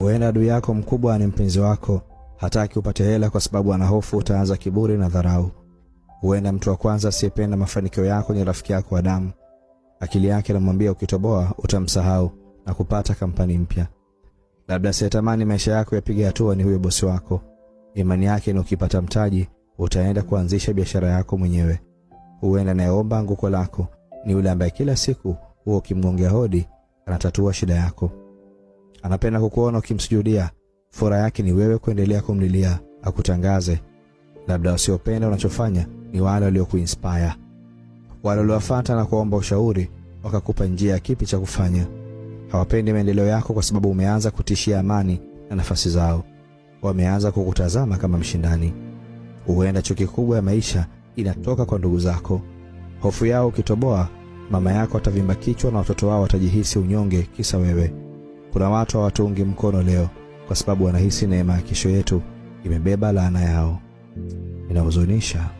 Huenda adui yako mkubwa ni mpenzi wako, hataki upate hela kwa sababu ana hofu utaanza kiburi na dharau. Huenda mtu wa kwanza asiyependa mafanikio yako ni rafiki yako wa damu. Akili yake inamwambia ukitoboa utamsahau na kupata kampani mpya. Labda sitamani maisha yako yapige hatua ni huyo bosi wako. Imani yake ni ukipata mtaji utaenda kuanzisha biashara yako mwenyewe. Huenda anayeomba anguko lako ni yule ambaye kila siku huwa ukimgongea hodi anatatua shida yako. Anapenda kukuona ukimsujudia. Furaha yake ni wewe kuendelea kumlilia akutangaze. Labda wasiopenda unachofanya ni wale waliokuinspire, wale waliofuata na kuomba ushauri wakakupa njia kipi cha kufanya. Hawapendi maendeleo yako kwa sababu umeanza kutishia amani na nafasi zao. Wameanza kukutazama kama mshindani. Huenda chuki kubwa ya maisha inatoka kwa ndugu zako. Hofu yao ukitoboa, mama yako atavimba kichwa na watoto wao watajihisi unyonge kisa wewe. Kuna watu hawatuungi mkono leo kwa sababu wanahisi neema ya kesho yetu imebeba laana yao. Inahuzunisha.